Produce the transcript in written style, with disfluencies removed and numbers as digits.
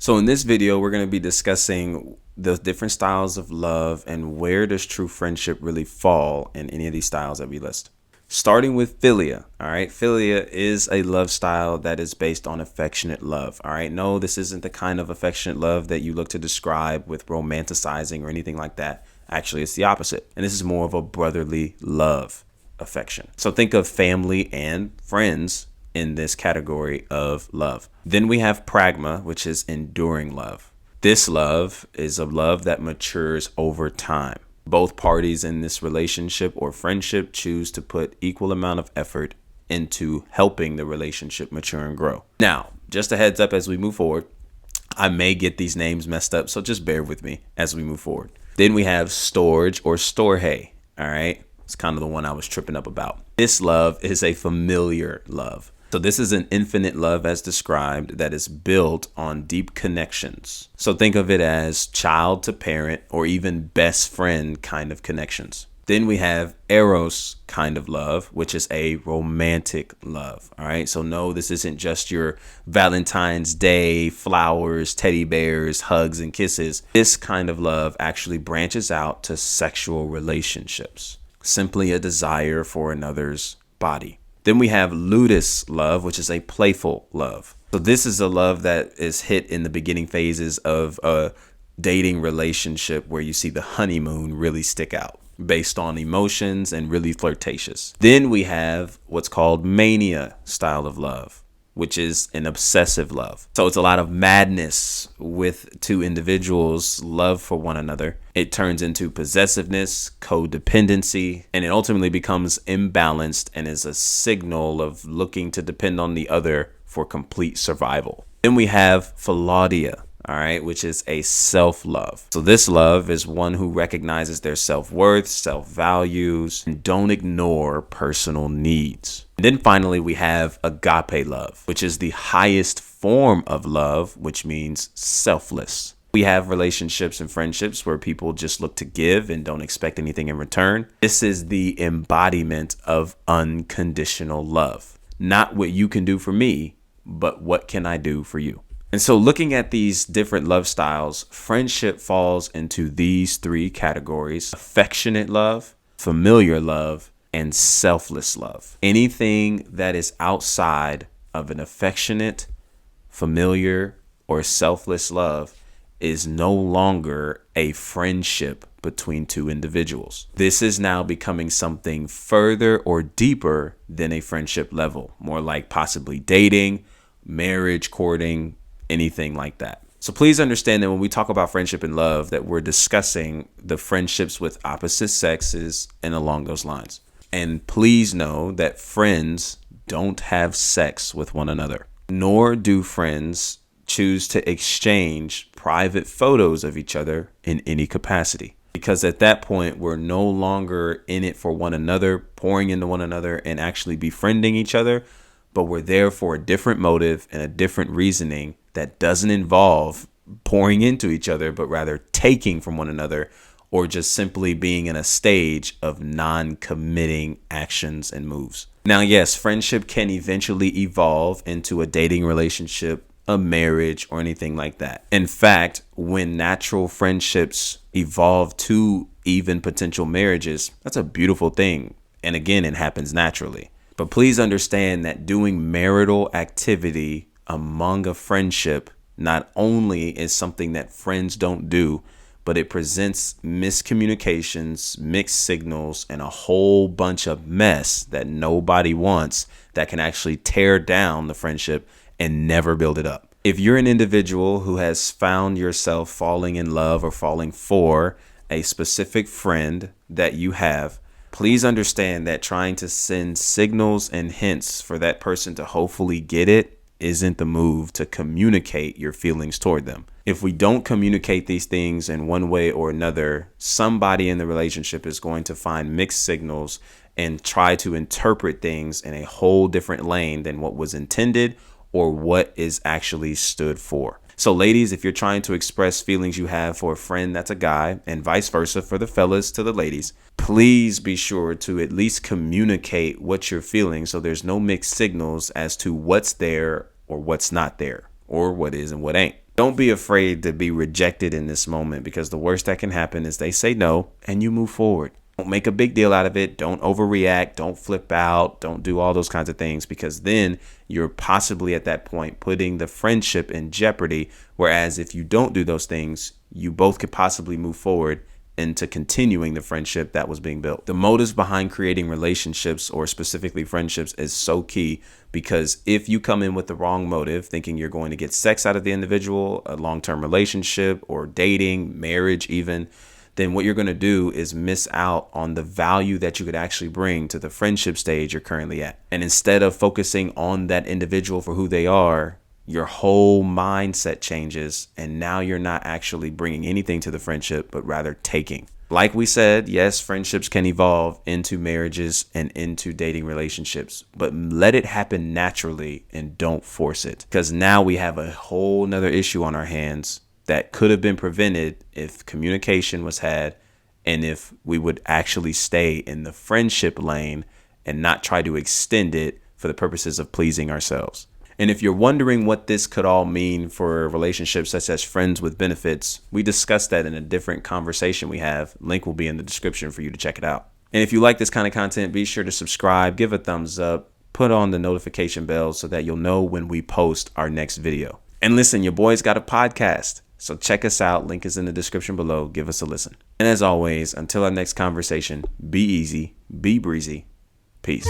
So in this video, we're going to be discussing the different styles of love and where does true friendship really fall in any of these styles that we list. Starting with Philia. All right. Philia is a love style that is based on affectionate love. All right. No, this isn't the kind of affectionate love that you look to describe with romanticizing or anything like that. Actually, it's the opposite. And this is more of a brotherly love affection. So think of family and friends in this category of love. Then we have pragma, which is enduring love. This love is a love that matures over time. Both parties in this relationship or friendship choose to put equal amount of effort into helping the relationship mature and grow. Now, just a heads up as we move forward, I may get these names messed up, so just bear with me as we move forward. Then we have storge or storge. All right. It's kind of the one I was tripping up about. This love is a familiar love. So this is an infinite love as described that is built on deep connections. So think of it as child to parent or even best friend kind of connections. Then we have eros kind of love, which is a romantic love. All right. So no, this isn't just your Valentine's Day, flowers, teddy bears, hugs and kisses. This kind of love actually branches out to sexual relationships. Simply a desire for another's body. Then we have Ludus Love, which is a playful love. So this is a love that is hit in the beginning phases of a dating relationship where you see the honeymoon really stick out based on emotions and really flirtatious. Then we have what's called Mania style of love, which is an obsessive love. So it's a lot of madness with two individuals' love for one another. It turns into possessiveness, codependency, and it ultimately becomes imbalanced and is a signal of looking to depend on the other for complete survival. Then we have Philia. All right, which is a self-love. So this love is one who recognizes their self-worth, self-values, and don't ignore personal needs. And then finally, we have agape love, which is the highest form of love, which means selfless. We have relationships and friendships where people just look to give and don't expect anything in return. This is the embodiment of unconditional love. Not what you can do for me, but what can I do for you? And so looking at these different love styles, friendship falls into these three categories: affectionate love, familiar love, and selfless love. Anything that is outside of an affectionate, familiar, or selfless love is no longer a friendship between two individuals. This is now becoming something further or deeper than a friendship level, more like possibly dating, marriage, courting, anything like that. So please understand that when we talk about friendship and love, that we're discussing the friendships with opposite sexes and along those lines. And please know that friends don't have sex with one another, nor do friends choose to exchange private photos of each other in any capacity. Because at that point, we're no longer in it for one another, pouring into one another and actually befriending each other, but we're there for a different motive and a different reasoning that doesn't involve pouring into each other, but rather taking from one another, or just simply being in a stage of non-committing actions and moves. Now, yes, friendship can eventually evolve into a dating relationship, a marriage, or anything like that. In fact, when natural friendships evolve to even potential marriages, that's a beautiful thing. And again, it happens naturally. But please understand that doing marital activity among a friendship not only is something that friends don't do, but it presents miscommunications, mixed signals, and a whole bunch of mess that nobody wants that can actually tear down the friendship and never build it up. If you're an individual who has found yourself falling in love or falling for a specific friend that you have, please understand that trying to send signals and hints for that person to hopefully get it isn't the move to communicate your feelings toward them. If we don't communicate these things in one way or another, somebody in the relationship is going to find mixed signals and try to interpret things in a whole different lane than what was intended or what is actually stood for. So ladies, if you're trying to express feelings you have for a friend that's a guy, and vice versa for the fellas to the ladies, please be sure to at least communicate what you're feeling so there's no mixed signals as to what's there or what's not there, or what is and what ain't. Don't be afraid to be rejected in this moment, because the worst that can happen is they say no and you move forward. Don't make a big deal out of it. Don't overreact. Don't flip out. Don't do all those kinds of things, because then you're possibly at that point putting the friendship in jeopardy. Whereas if you don't do those things, you both could possibly move forward into continuing the friendship that was being built. The motives behind creating relationships, or specifically friendships, is so key, because if you come in with the wrong motive, thinking you're going to get sex out of the individual, a long-term relationship, or dating, marriage even, then what you're going to do is miss out on the value that you could actually bring to the friendship stage you're currently at. And instead of focusing on that individual for who they are, your whole mindset changes, and now you're not actually bringing anything to the friendship, but rather taking. Like we said, yes, friendships can evolve into marriages and into dating relationships, but let it happen naturally and don't force it, because now we have a whole nother issue on our hands that could have been prevented if communication was had, and if we would actually stay in the friendship lane and not try to extend it for the purposes of pleasing ourselves. And if you're wondering what this could all mean for relationships such as friends with benefits, we discussed that in a different conversation we have. Link will be in the description for you to check it out. And if you like this kind of content, be sure to subscribe, give a thumbs up, put on the notification bell so that you'll know when we post our next video. And listen, your boy's got a podcast, so check us out. Link is in the description below. Give us a listen. And as always, until our next conversation, be easy, be breezy. Peace.